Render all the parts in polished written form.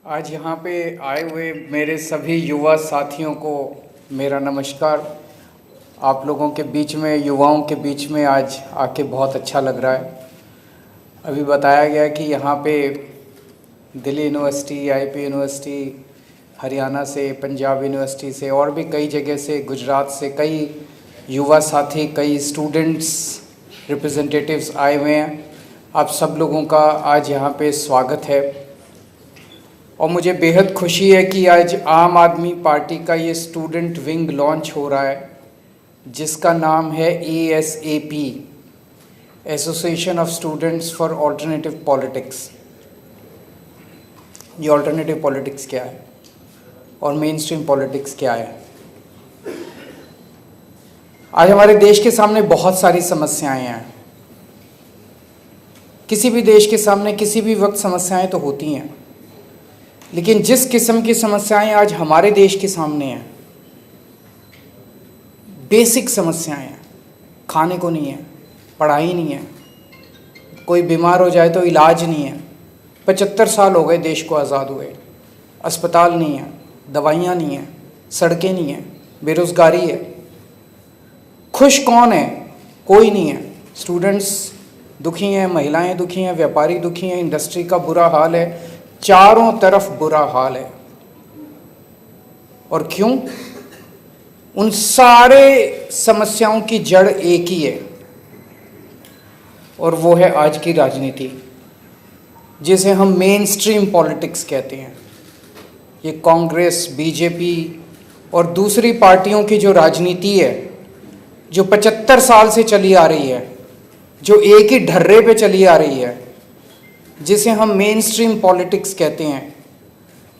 आज यहाँ पे आए हुए मेरे सभी युवा साथियों को मेरा नमस्कार। आप लोगों के बीच में, युवाओं के बीच में आज आके बहुत अच्छा लग रहा है। अभी बताया गया कि यहाँ पे Delhi university, IP university, Haryana से, पंजाब यूनिवर्सिटी से और भी कई जगह से, गुजरात से कई युवा साथी, कई स्टूडेंट्स रिप्रेजेंटेटिव्स आए हुए हैं। आप सब लोगों का आज यहाँ पे स्वागत है और मुझे बेहद खुशी है कि आज आम आदमी पार्टी का ये स्टूडेंट विंग लॉन्च हो रहा है, जिसका नाम है ASAP, association of students for alternative politics. ये ऑल्टरनेटिव पॉलिटिक्स क्या है और मेन स्ट्रीम पॉलिटिक्स क्या है? आज हमारे देश के सामने बहुत सारी समस्याएं हैं। किसी भी देश के सामने किसी भी वक्त समस्याएं तो होती हैं, लेकिन जिस किस्म की समस्याएं आज हमारे देश के सामने हैं, बेसिक समस्याएं हैं। खाने को नहीं है, पढ़ाई नहीं है, कोई बीमार हो जाए तो इलाज नहीं है। 75 साल हो गए देश को आज़ाद हुए, अस्पताल नहीं है, दवाइयाँ नहीं हैं, सड़कें नहीं हैं, बेरोज़गारी है। खुश कौन है? कोई नहीं है। स्टूडेंट्स दुखी हैं, महिलाएं दुखी हैं, व्यापारी दुखी हैं, इंडस्ट्री का बुरा हाल है, चारों तरफ बुरा हाल है। और क्यों? उन सारे समस्याओं की जड़ एक ही है और वो है आज की राजनीति, जिसे हम मेन स्ट्रीम पॉलिटिक्स कहते हैं। ये कांग्रेस, बीजेपी और दूसरी पार्टियों की जो राजनीति है, जो 75 साल से चली आ रही है, जो एक ही ढर्रे पे चली आ रही है, जिसे हम मेन स्ट्रीम पॉलिटिक्स कहते हैं।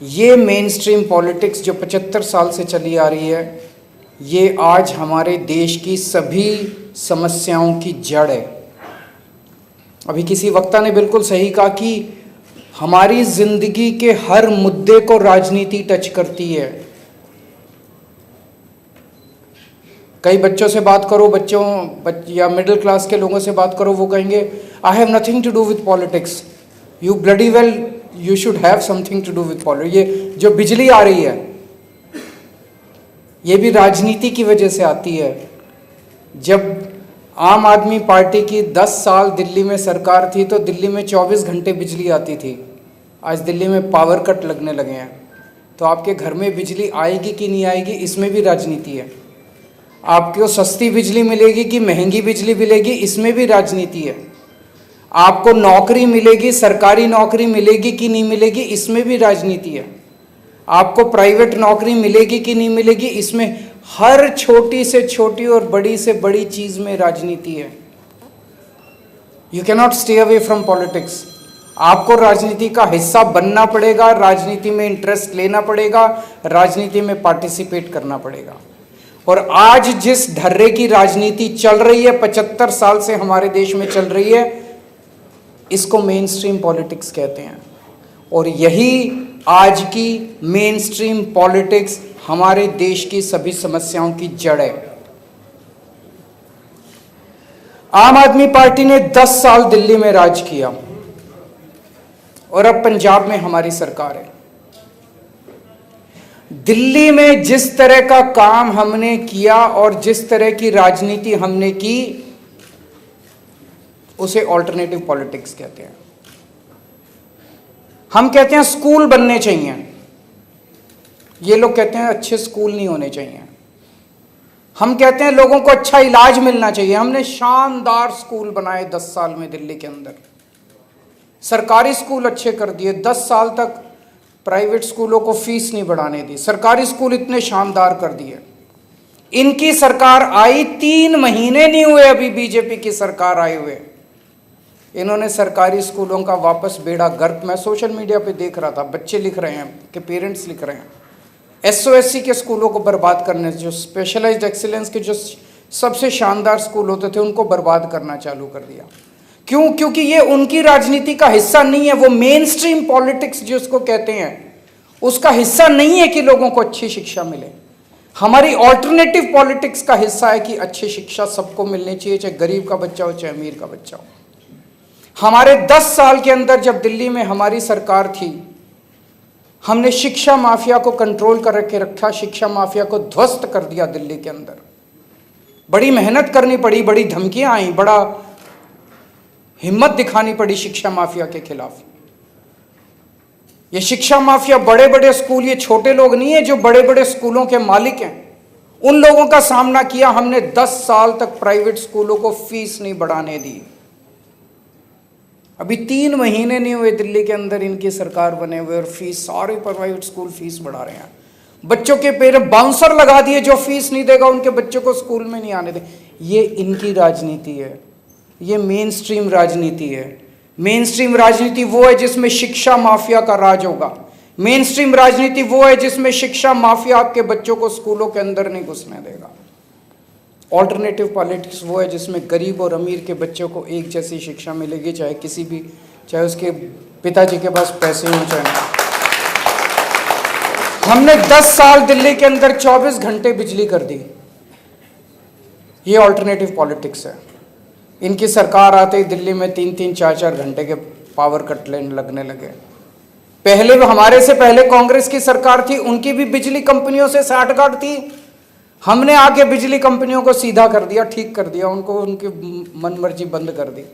ये मेन स्ट्रीम पॉलिटिक्स जो 75 साल से चली आ रही है, ये आज हमारे देश की सभी समस्याओं की जड़ है। अभी किसी वक्ता ने बिल्कुल सही कहा कि हमारी जिंदगी के हर मुद्दे को राजनीति टच करती है। कई बच्चों से बात करो, या मिडिल क्लास के लोगों से बात करो, वो कहेंगे I have nothing to do with politics. You bloody well you should have something to do with politics. ये जो बिजली आ रही है, ये भी राजनीति की वजह से आती है। जब आम आदमी पार्टी की 10 साल दिल्ली में सरकार थी तो दिल्ली में 24 घंटे बिजली आती थी। आज दिल्ली में पावर कट लगने लगे हैं, तो आपके घर में बिजली आएगी कि नहीं आएगी, इसमें भी राजनीति है। आपको सस्ती बिजली मिलेगी कि महंगी बिजली मिलेगी, इसमें भी राजनीति है। आपको नौकरी मिलेगी, सरकारी नौकरी मिलेगी कि नहीं मिलेगी, इसमें भी राजनीति है। आपको प्राइवेट नौकरी मिलेगी कि नहीं मिलेगी, इसमें हर छोटी से छोटी और बड़ी से बड़ी चीज में राजनीति है। You can not stay away from politics. आपको राजनीति का हिस्सा बनना पड़ेगा, राजनीति में इंटरेस्ट लेना पड़ेगा, राजनीति में पार्टिसिपेट करना पड़ेगा। और आज जिस ढर्रे की राजनीति चल रही है, 75 साल से हमारे देश में चल रही है, इसको मेन स्ट्रीम पॉलिटिक्स कहते हैं। और यही आज की मेन स्ट्रीम पॉलिटिक्स हमारे देश की सभी समस्याओं की जड़ है। आम आदमी पार्टी ने 10 साल दिल्ली में राज किया और अब पंजाब में हमारी सरकार है। दिल्ली में जिस तरह का काम हमने किया और जिस तरह की राजनीति हमने की, उसे ऑल्टरनेटिव पॉलिटिक्स कहते हैं। हम कहते हैं स्कूल बनने चाहिए, ये लोग कहते हैं अच्छे स्कूल नहीं होने चाहिए। हम कहते हैं लोगों को अच्छा इलाज मिलना चाहिए। हमने शानदार स्कूल बनाए 10 साल में दिल्ली के अंदर, सरकारी स्कूल अच्छे कर दिए। 10 साल तक प्राइवेट स्कूलों को फीस नहीं बढ़ाने दी, सरकारी स्कूल इतने शानदार कर दिए। इनकी सरकार आई 3 महीने नहीं हुए अभी बीजेपी की सरकार आए हुए, इन्होंने सरकारी स्कूलों का वापस बेड़ा गर्क। मैं सोशल मीडिया पे देख रहा था, बच्चे लिख रहे हैं कि पेरेंट्स लिख रहे हैं, SOSC के स्कूलों को बर्बाद करने, जो स्पेशलाइज्ड एक्सीलेंस के जो सबसे शानदार स्कूल होते थे, उनको बर्बाद करना चालू कर दिया। क्यों? क्योंकि ये उनकी राजनीति का हिस्सा नहीं है। वो मेन स्ट्रीम पॉलिटिक्स जो उसको कहते हैं, उसका हिस्सा नहीं है कि लोगों को अच्छी शिक्षा मिले। हमारी ऑल्टरनेटिव पॉलिटिक्स का हिस्सा है कि अच्छी शिक्षा सबको मिलनी चाहिए, चाहे गरीब का बच्चा हो चाहे अमीर का बच्चा हो। हमारे 10 साल के अंदर जब दिल्ली में हमारी सरकार थी, हमने शिक्षा माफिया को कंट्रोल करके रखा, शिक्षा माफिया को ध्वस्त कर दिया दिल्ली के अंदर। बड़ी मेहनत करनी पड़ी, बड़ी धमकियां आई, बड़ा हिम्मत दिखानी पड़ी शिक्षा माफिया के खिलाफ। ये शिक्षा माफिया बड़े बड़े स्कूल, ये छोटे लोग नहीं है जो बड़े बड़े स्कूलों के मालिक हैं, उन लोगों का सामना किया हमने। 10 साल तक प्राइवेट स्कूलों को फीस नहीं बढ़ाने दी। अभी 3 महीने नहीं हुए दिल्ली के अंदर इनकी सरकार बने हुए और फीस, सारे प्राइवेट स्कूल फीस बढ़ा रहे हैं। बच्चों के पैर बाउंसर लगा दिए, जो फीस नहीं देगा उनके बच्चों को स्कूल में नहीं आने दे। ये इनकी राजनीति है, ये मेन स्ट्रीम राजनीति है। मेन स्ट्रीम राजनीति वो है जिसमें शिक्षा माफिया का राज होगा। मेन स्ट्रीम राजनीति वो है जिसमें शिक्षा माफिया आपके बच्चों को स्कूलों के अंदर नहीं घुसने देगा। ऑल्टरनेटिव पॉलिटिक्स वो है जिसमें गरीब और अमीर के बच्चों को एक जैसी शिक्षा मिलेगी, चाहे किसी भी, चाहे उसके पिताजी के पास पैसे हों चाहे नहीं। हमने 10 साल दिल्ली के अंदर 24 घंटे बिजली कर दी। ये ऑल्टरनेटिव पॉलिटिक्स है। इनकी सरकार आते ही दिल्ली में 3-3, 4-4 घंटे के पावर कट लगने लगे। पहले हमारे से पहले कांग्रेस की सरकार थी, उनकी भी बिजली कंपनियों से साठगांठ थी। हमने आके बिजली कंपनियों को सीधा कर दिया, ठीक कर दिया, उनको उनकी मनमर्जी बंद कर दी।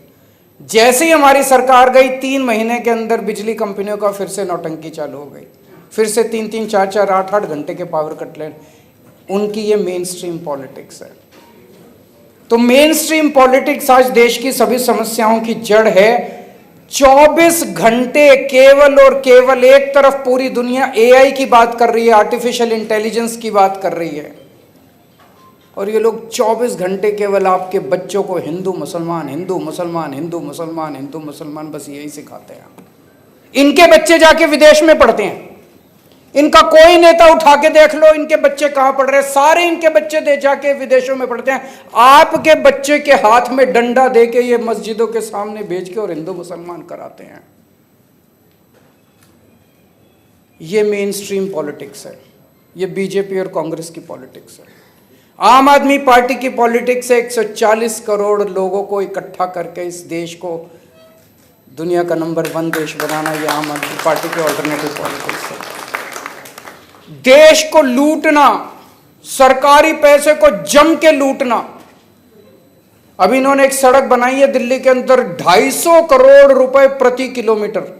जैसे ही हमारी सरकार गई 3 महीने के अंदर बिजली कंपनियों का फिर से नौटंकी चालू हो गई। फिर से 3-3, 4-4, 8-8 घंटे के पावर कट उनकी ये मेन स्ट्रीम पॉलिटिक्स है। तो मेन स्ट्रीम पॉलिटिक्स आज देश की सभी समस्याओं की जड़ है। 24 घंटे केवल और केवल एक तरफ पूरी दुनिया एआई की बात कर रही है, आर्टिफिशियल इंटेलिजेंस की बात कर रही है, और ये लोग 24 घंटे केवल आपके बच्चों को हिंदू मुसलमान, हिंदू मुसलमान, हिंदू मुसलमान, हिंदू मुसलमान, बस यही सिखाते हैं। इनके बच्चे जाके विदेश में पढ़ते हैं। इनका कोई नेता उठा के देख लो इनके बच्चे कहां पढ़ रहे हैं, सारे इनके बच्चे दे जाके विदेशों में पढ़ते हैं। आपके बच्चे के हाथ में डंडा देके ये मस्जिदों के सामने भेज के और हिंदू मुसलमान कराते हैं। ये मेन स्ट्रीम पॉलिटिक्स है, ये बीजेपी और कांग्रेस की पॉलिटिक्स है। आम आदमी पार्टी की पॉलिटिक्स है 140 करोड़ लोगों को इकट्ठा करके इस देश को दुनिया का नंबर 1 देश बनाना। ये आम आदमी पार्टी की ऑल्टरनेटिव पॉलिटिक्स है। देश को लूटना, सरकारी पैसे को जम के लूटना। अभी इन्होंने एक सड़क बनाई है दिल्ली के अंदर 250 करोड़ रुपए प्रति किलोमीटर।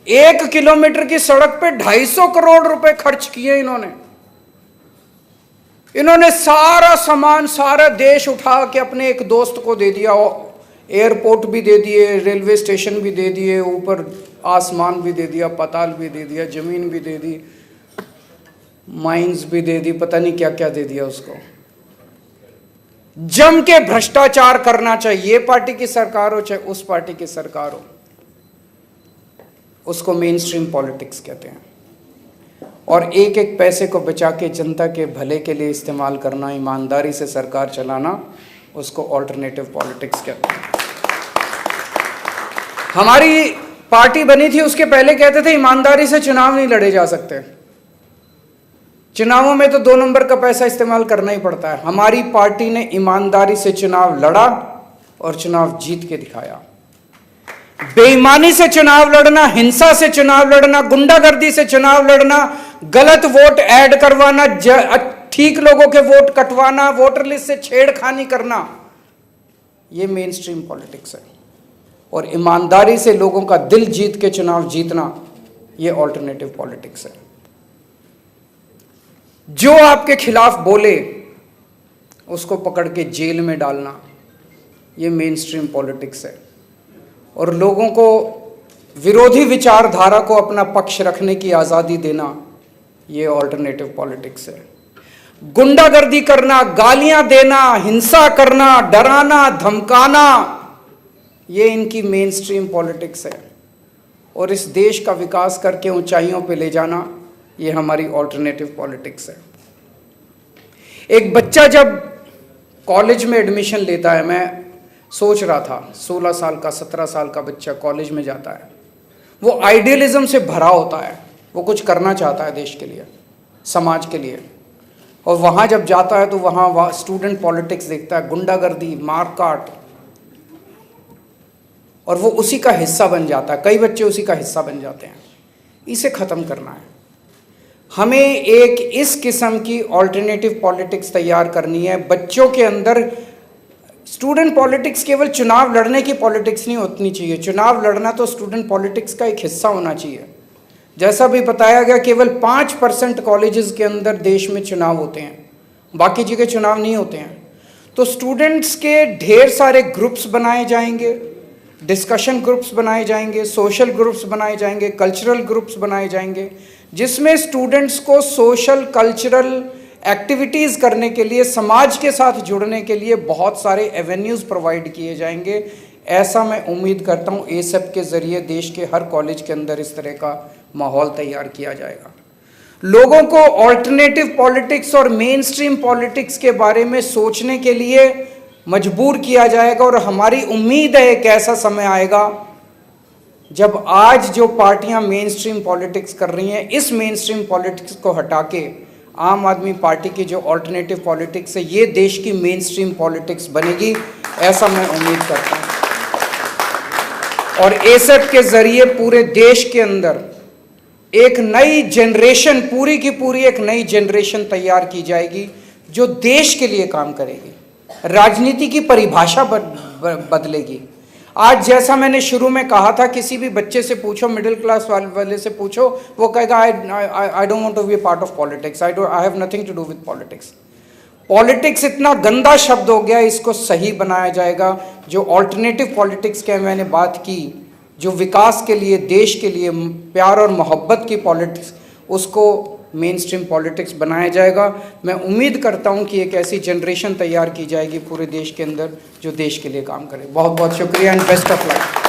1 किलोमीटर की सड़क पे 250 करोड़ रुपए खर्च किए इन्होंने। इन्होंने सारा सामान, सारा देश उठा के अपने एक दोस्त को दे दिया। एयरपोर्ट भी दे दिए, रेलवे स्टेशन भी दे दिए, ऊपर आसमान भी दे दिया, पाताल भी दे दिया, जमीन भी दे दी, माइंस भी दे दी, पता नहीं क्या क्या दे दिया उसको। जम के भ्रष्टाचार करना, चाहे ये पार्टी की सरकार हो चाहे उस पार्टी की सरकार हो, उसको मेन स्ट्रीम पॉलिटिक्स कहते हैं। और एक एक पैसे को बचा के जनता के भले के लिए इस्तेमाल करना, ईमानदारी से सरकार चलाना, उसको ऑल्टरनेटिव पॉलिटिक्स कहते हैं। हमारी पार्टी बनी थी उसके पहले कहते थे ईमानदारी से चुनाव नहीं लड़े जा सकते, चुनावों में तो 2 नंबर का पैसा इस्तेमाल करना ही पड़ता है। हमारी पार्टी ने ईमानदारी से चुनाव लड़ा और चुनाव जीत के दिखाया। बेईमानी से चुनाव लड़ना, हिंसा से चुनाव लड़ना, गुंडागर्दी से चुनाव लड़ना, गलत वोट ऐड करवाना, ठीक लोगों के वोट कटवाना, वोटर लिस्ट से छेड़खानी करना, ये मेन स्ट्रीम पॉलिटिक्स है। और ईमानदारी से लोगों का दिल जीत के चुनाव जीतना, ये ऑल्टरनेटिव पॉलिटिक्स है। जो आपके खिलाफ बोले उसको पकड़ के जेल में डालना, ये मेन स्ट्रीम पॉलिटिक्स है। और लोगों को विरोधी विचारधारा को अपना पक्ष रखने की आज़ादी देना, ये ऑल्टरनेटिव पॉलिटिक्स है। गुंडागर्दी करना, गालियां देना, हिंसा करना, डराना, धमकाना, ये इनकी मेन स्ट्रीम पॉलिटिक्स है। और इस देश का विकास करके ऊंचाइयों पे ले जाना, ये हमारी ऑल्टरनेटिव पॉलिटिक्स है। एक बच्चा जब कॉलेज में एडमिशन लेता है, मैं सोच रहा था 16 साल का, 17 साल का बच्चा कॉलेज में जाता है, वो आइडियलिज्म से भरा होता है, वो कुछ करना चाहता है देश के लिए, समाज के लिए। और वहाँ जब जाता है तो वहाँ स्टूडेंट पॉलिटिक्स देखता है, गुंडागर्दी, मारकाट, और वो उसी का हिस्सा बन जाता है। कई बच्चे उसी का हिस्सा बन जाते हैं। इसे ख़त्म करना है। हमें एक इस किस्म की ऑल्टरनेटिव पॉलिटिक्स तैयार करनी है। बच्चों के अंदर स्टूडेंट पॉलिटिक्स केवल चुनाव लड़ने की पॉलिटिक्स नहीं होनी चाहिए, चुनाव लड़ना तो स्टूडेंट पॉलिटिक्स का एक हिस्सा होना चाहिए। जैसा भी बताया गया, केवल 5% कॉलेजेस के अंदर देश में चुनाव होते हैं, बाकी जगह चुनाव नहीं होते हैं। तो स्टूडेंट्स के ढेर सारे ग्रुप्स बनाए जाएंगे, डिस्कशन ग्रुप्स बनाए जाएंगे, सोशल ग्रुप्स बनाए जाएंगे, कल्चरल ग्रुप्स बनाए जाएंगे, जिसमें स्टूडेंट्स को सोशल कल्चरल एक्टिविटीज़ करने के लिए, समाज के साथ जुड़ने के लिए बहुत सारे एवेन्यूज़ प्रोवाइड किए जाएंगे। ऐसा मैं उम्मीद करता हूँ एसेप के ज़रिए देश के हर कॉलेज के अंदर इस तरह का माहौल तैयार किया जाएगा। लोगों को ऑल्टरनेटिव पॉलिटिक्स और मेन स्ट्रीम पॉलिटिक्स के बारे में सोचने के लिए मजबूर किया जाएगा। और हमारी उम्मीद है एक ऐसा समय आएगा जब आज जो पार्टियां मेन स्ट्रीम पॉलिटिक्स कर रही हैं, इस मेन स्ट्रीम पॉलिटिक्स को हटा के आम आदमी पार्टी की जो ऑल्टरनेटिव पॉलिटिक्स है, ये देश की मेन स्ट्रीम पॉलिटिक्स बनेगी, ऐसा मैं उम्मीद करता हूँ। और एसेप के ज़रिए पूरे देश के अंदर एक नई जनरेशन, पूरी की पूरी एक नई जनरेशन तैयार की जाएगी जो देश के लिए काम करेगी, राजनीति की परिभाषा बदलेगी। आज जैसा मैंने शुरू में कहा था, किसी भी बच्चे से पूछो, मिडिल क्लास वाले से पूछो, वो कहेगा I don't want to be part of politics, I have nothing to do with politics. Politics इतना गंदा शब्द हो गया, इसको सही बनाया जाएगा। जो ऑल्टरनेटिव पॉलिटिक्स की मैंने बात की, जो विकास के लिए, देश के लिए प्यार और मोहब्बत की पॉलिटिक्स, उसको मेन स्ट्रीम पॉलिटिक्स बनाया जाएगा। मैं उम्मीद करता हूं कि एक ऐसी जनरेशन तैयार की जाएगी पूरे देश के अंदर जो देश के लिए काम करे। बहुत बहुत शुक्रिया एंड बेस्ट ऑफ लक।